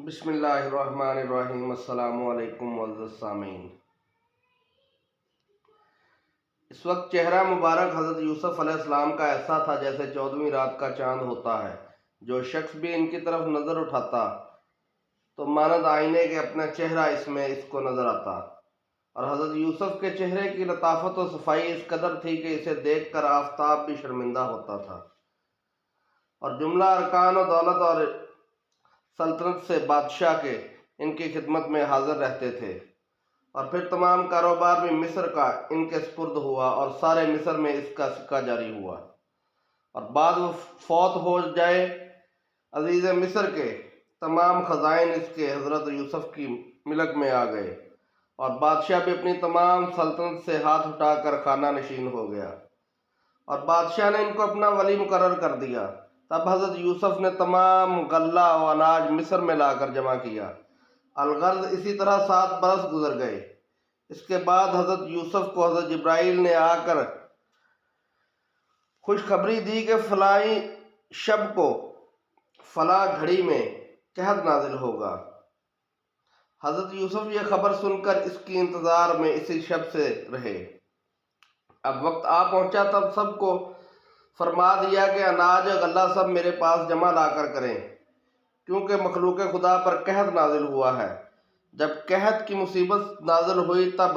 بسم اللہ الرحمن الرحیم۔ السلام علیکم معزز سامعین۔ اس وقت چہرہ مبارک حضرت یوسف علیہ السلام کا ایسا تھا جیسے 14ویں رات کا چاند ہوتا ہے۔ جو شخص بھی ان کی طرف نظر اٹھاتا تو مانند آئینے کے اپنا چہرہ اس کو نظر آتا، اور حضرت یوسف کے چہرے کی لطافت و صفائی اس قدر تھی کہ اسے دیکھ کر آفتاب بھی شرمندہ ہوتا تھا، اور جملہ ارکان و دولت اور سلطنت سے بادشاہ کے ان کی خدمت میں حاضر رہتے تھے، اور پھر تمام کاروبار بھی مصر کا ان کے سپرد ہوا، اور سارے مصر میں اس کا سکہ جاری ہوا، اور بعد وہ فوت ہو جائے عزیز مصر کے تمام خزائن اس کے حضرت یوسف کی ملک میں آ گئے، اور بادشاہ بھی اپنی تمام سلطنت سے ہاتھ اٹھا کر خانہ نشین ہو گیا، اور بادشاہ نے ان کو اپنا ولی مقرر کر دیا۔ تب حضرت یوسف نے تمام غلہ و اناج مصر میں لا کر جمع کیا۔ الغرض اسی طرح 7 برس گزر گئے۔ اس کے بعد حضرت یوسف کو حضرت جبرائیل نے آ کر خوشخبری دی کہ فلاں شب کو فلاں گھڑی میں قحط نازل ہوگا۔ حضرت یوسف یہ خبر سن کر اس کی انتظار میں اسی شب سے رہے۔ اب وقت آ پہنچا تب سب کو فرما دیا کہ اناج غلہ سب میرے پاس جمع لا کر کریں، کیونکہ مخلوق خدا پر قحط نازل ہوا ہے۔ جب قحط کی مصیبت نازل ہوئی تب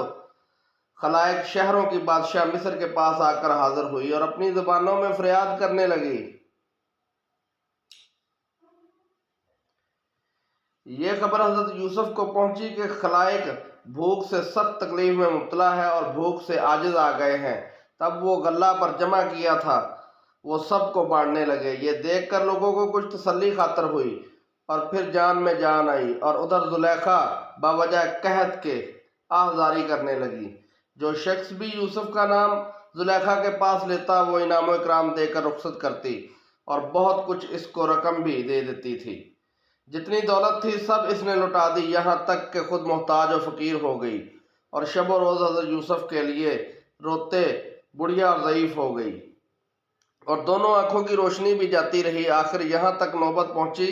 خلائق شہروں کی بادشاہ مصر کے پاس آ کر حاضر ہوئی اور اپنی زبانوں میں فریاد کرنے لگی۔ یہ خبر حضرت یوسف کو پہنچی کہ خلائق بھوک سے سخت تکلیف میں مبتلا ہے اور بھوک سے عاجز آ گئے ہیں۔ تب وہ غلہ پر جمع کیا تھا وہ سب کو بانٹنے لگے۔ یہ دیکھ کر لوگوں کو کچھ تسلی خاطر ہوئی، اور پھر جان میں جان آئی، اور ادھر زلیخا باوجہ قحط کے آہ زاری کرنے لگی۔ جو شخص بھی یوسف کا نام زلیخا کے پاس لیتا وہ انعام و اکرام دے کر رخصت کرتی، اور بہت کچھ اس کو رقم بھی دے دیتی تھی۔ جتنی دولت تھی سب اس نے لٹا دی، یہاں تک کہ خود محتاج و فقیر ہو گئی، اور شب و روز حضرت یوسف کے لیے روتے بڑھیا اور ضعیف ہو گئی، اور دونوں آنکھوں کی روشنی بھی جاتی رہی۔ آخر یہاں تک نوبت پہنچی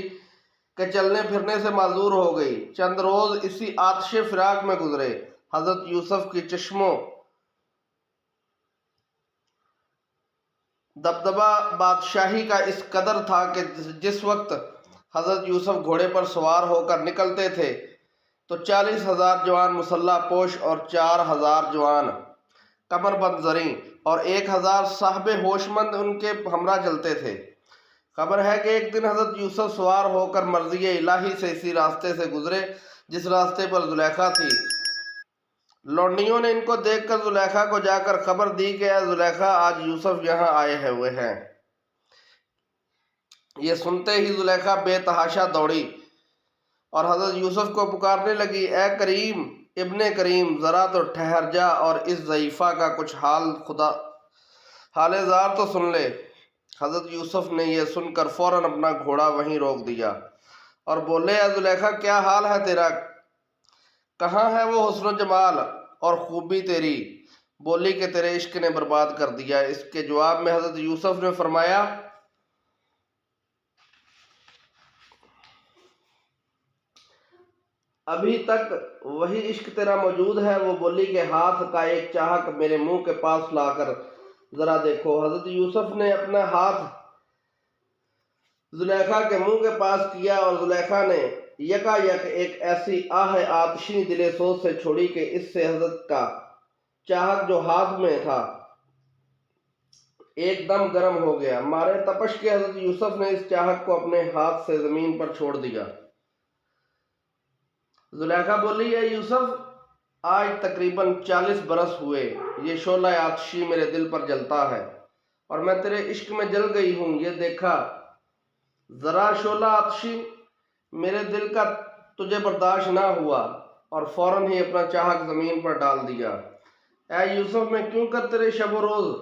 کہ چلنے پھرنے سے معذور ہو گئی۔ چند روز اسی آتش فراق میں گزرے۔ حضرت یوسف کی چشموں دبدبہ بادشاہی کا اس قدر تھا کہ جس وقت حضرت یوسف گھوڑے پر سوار ہو کر نکلتے تھے تو 40,000 جوان مسلح پوش اور 4,000 جوان کمر بند زریں اور 1,000 صاحب ہوش مند ان کے ہمراہ چلتے تھے۔ خبر ہے کہ ایک دن حضرت یوسف سوار ہو کر مرضی الہی سے اسی راستے سے گزرے جس راستے پر زلیخا تھی۔ لونڈیوں نے ان کو دیکھ کر زلیخا کو جا کر خبر دی کہ اے زلیخا، آج یوسف یہاں آئے ہوئے ہیں۔ یہ سنتے ہی زلیخا بے تحاشا دوڑی اور حضرت یوسف کو پکارنے لگی، اے کریم ابن کریم، ذرا تو ٹھہر جا اور اس ضعیفہ کا کچھ حال زار تو سن لے۔ حضرت یوسف نے یہ سن کر فوراً اپنا گھوڑا وہیں روک دیا اور بولے، اے زلیخا، کیا حال ہے تیرا؟ کہاں ہے وہ حسن و جمال اور خوبی تیری بولی کہ تیرے عشق نے برباد کر دیا؟ اس کے جواب میں حضرت یوسف نے فرمایا، ابھی تک وہی عشق تیرا موجود ہے۔ وہ بولی کہ ہاتھ کا ایک چاہک میرے منہ کے پاس لا کر ذرا دیکھو۔ حضرت یوسف نے اپنا ہاتھ زلیخا کے منہ کے پاس کیا اور زلیخا نے یکا یک ایک ایسی آہ آتشی دل سوز سے چھوڑی کہ اس سے حضرت کا چاہک جو ہاتھ میں تھا ایک دم گرم ہو گیا۔ مارے تپش کے حضرت یوسف نے اس چاہک کو اپنے ہاتھ سے زمین پر چھوڑ دیا۔ زلیخا بولی، اے یوسف، آج تقریباً 40 برس ہوئے یہ شعلہ آتشی میرے دل پر جلتا ہے اور میں تیرے عشق میں جل گئی ہوں۔ یہ دیکھا ذرا شعلہ آتشی میرے دل کا تجھے برداشت نہ ہوا اور فوراً ہی اپنا چاہک زمین پر ڈال دیا۔ اے یوسف، میں کیوں کر تیرے شب و روز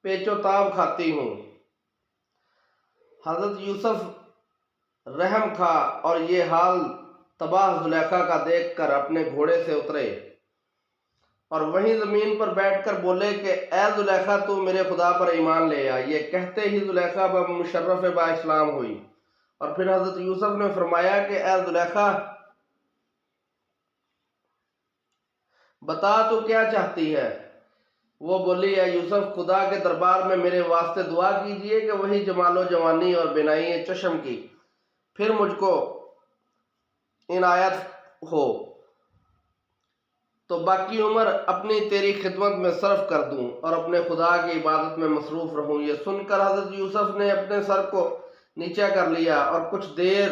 پیچ و تاب کھاتی ہوں؟ حضرت یوسف رحم کھا اور یہ حال تباہ زلیخا کا دیکھ کر اپنے گھوڑے سے اترے اور وہیں زمین پر بیٹھ کر بولے کہ اے زلیخا، تو میرے خدا پر ایمان لے آ۔ یہ کہتے ہی زلیخا مشرف با اسلام ہوئی اور پھر حضرت یوسف نے فرمایا کہ اے زلیخا بتا تو کیا چاہتی ہے؟ وہ بولی اے یوسف خدا کے دربار میں میرے واسطے دعا کیجئے کہ وہی جمال و جوانی اور بینائی چشم کی پھر مجھ کو عنایت ہو تو باقی عمر اپنی تیری خدمت میں صرف کر دوں اور اپنے خدا کی عبادت میں مصروف رہوں۔ یہ سن کر حضرت یوسف نے اپنے سر کو نیچا کر لیا اور کچھ دیر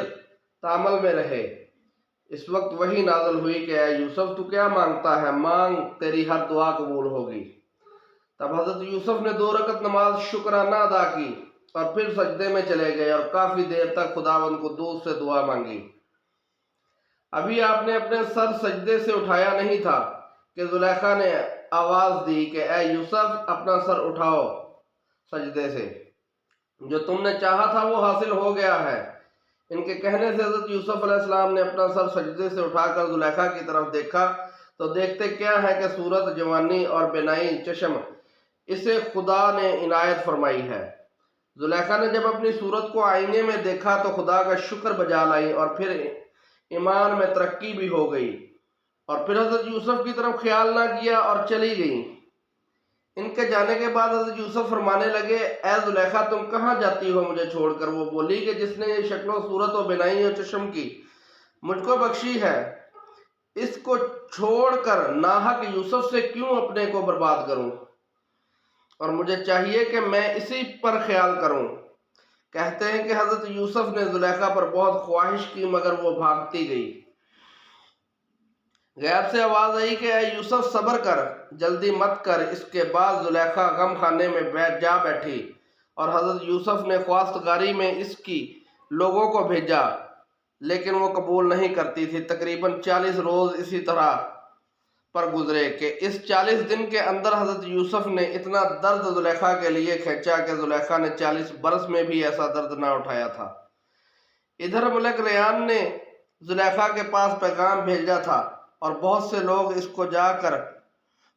تامل میں رہے۔ اس وقت وحی نازل ہوئی کہ اے یوسف تو کیا مانگتا ہے؟ مانگ، تیری ہر دعا قبول ہوگی۔ تب حضرت یوسف نے 2 رکعت نماز شکرانہ ادا کی اور پھر سجدے میں چلے گئے اور کافی دیر تک خداوند کو دودھ سے دعا مانگی۔ ابھی آپ نے اپنے سر سجدے سے اٹھایا نہیں تھا کہ زلیخا نے آواز دی کہ اے یوسف اپنا سر اٹھاؤ سجدے سے، جو تم نے چاہا تھا وہ حاصل ہو گیا ہے۔ ان کے کہنے سے حضرت یوسف علیہ السلام نے اپنا سر سجدے سے اٹھا کر زلیخا کی طرف دیکھا تو دیکھتے کیا ہے کہ صورت، جوانی اور بینائی چشم اسے خدا نے عنایت فرمائی ہے۔ زلیخا نے جب اپنی صورت کو آئینے میں دیکھا تو خدا کا شکر بجا لائی اور پھر ایمان میں ترقی بھی ہو گئی، اور پھر حضرت یوسف کی طرف خیال نہ کیا اور چلی گئیں۔ ان کے جانے کے بعد حضرت یوسف فرمانے لگے اے زلیخا تم کہاں جاتی ہو مجھے چھوڑ کر؟ وہ بولی کہ جس نے یہ شکل و صورت و بینائی و چشم کی مجھ کو بخشی ہے، اس کو چھوڑ کر ناحق یوسف سے کیوں اپنے کو برباد کروں، اور مجھے چاہیے کہ میں اسی پر خیال کروں۔ کہتے ہیں کہ حضرت یوسف نے زلیخا پر بہت خواہش کی مگر وہ بھاگتی گئی۔ غیب سے آواز آئی کہ اے یوسف صبر کر، جلدی مت کر۔ اس کے بعد زلیخا غم خانے میں جا بیٹھی اور حضرت یوسف نے خواستگاری میں اس کی لوگوں کو بھیجا لیکن وہ قبول نہیں کرتی تھی۔ تقریباً 40 روز اسی طرح پر گزرے کہ اس 40 دن کے اندر حضرت یوسف نے اتنا درد زلیخا کے لیے کھینچا کہ زلیخا نے 40 برس میں بھی ایسا درد نہ اٹھایا تھا۔ ادھر ملک ریان نے زلیخا کے پاس پیغام بھیجا تھا اور بہت سے لوگ اس کو جا کر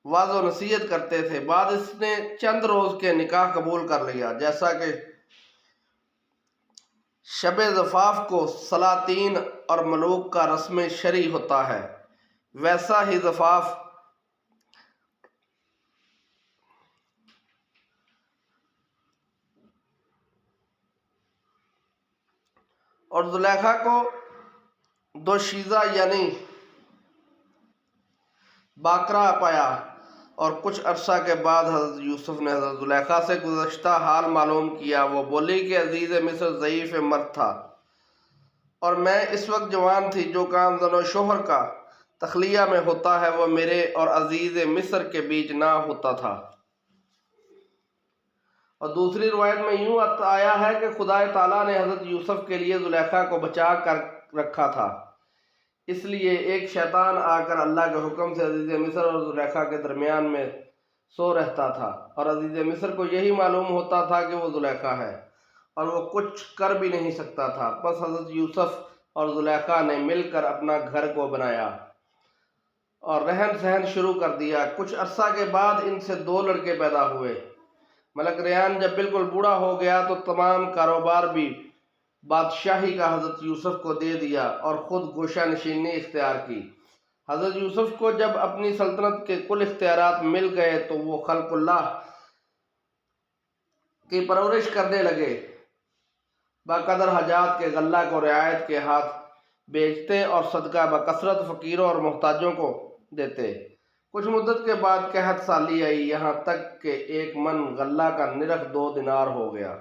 واضح و نصیحت کرتے تھے۔ بعد اس نے چند روز کے نکاح قبول کر لیا، جیسا کہ شب زفاف کو سلاطین اور ملوک کا رسم شرعی ہوتا ہے، ویسا ہی زفاف اور زلیخا کو دوشیزہ یعنی باقرہ پایا، اور کچھ عرصہ کے بعد حضرت یوسف نے حضرت زلیخا سے گزشتہ حال معلوم کیا۔ وہ بولی کہ عزیز مصر ضعیف مرد تھا اور میں اس وقت جوان تھی۔ جو کام زن و شوہر کا تخلیہ میں ہوتا ہے وہ میرے اور عزیز مصر کے بیچ نہ ہوتا تھا۔ اور دوسری روایت میں یوں آیا ہے کہ خدا تعالیٰ نے حضرت یوسف کے لیے زلیخا کو بچا کر رکھا تھا، اس لیے ایک شیطان آ کر اللہ کے حکم سے عزیز مصر اور زلیخا کے درمیان میں سو رہتا تھا، اور عزیز مصر کو یہی معلوم ہوتا تھا کہ وہ زلیخا ہے اور وہ کچھ کر بھی نہیں سکتا تھا۔ بس حضرت یوسف اور زلیخا نے مل کر اپنا گھر کو بنایا اور رہن سہن شروع کر دیا۔ کچھ عرصہ کے بعد ان سے 2 لڑکے پیدا ہوئے۔ ملک ریان جب بالکل بوڑھا ہو گیا تو تمام کاروبار بھی بادشاہی کا حضرت یوسف کو دے دیا اور خود گوشہ نشینی اختیار کی۔ حضرت یوسف کو جب اپنی سلطنت کے کل اختیارات مل گئے تو وہ خلق اللہ کی پرورش کرنے لگے، باقدر حاجات کے غلہ کو رعایت کے ہاتھ بیچتے اور صدقہ بکثرت فقیروں اور محتاجوں کو دیتے۔ کچھ مدت کے بعد قحط سالی آئی، یہاں تک کہ 1 من غلہ کا نرخ 2 دینار ہو گیا۔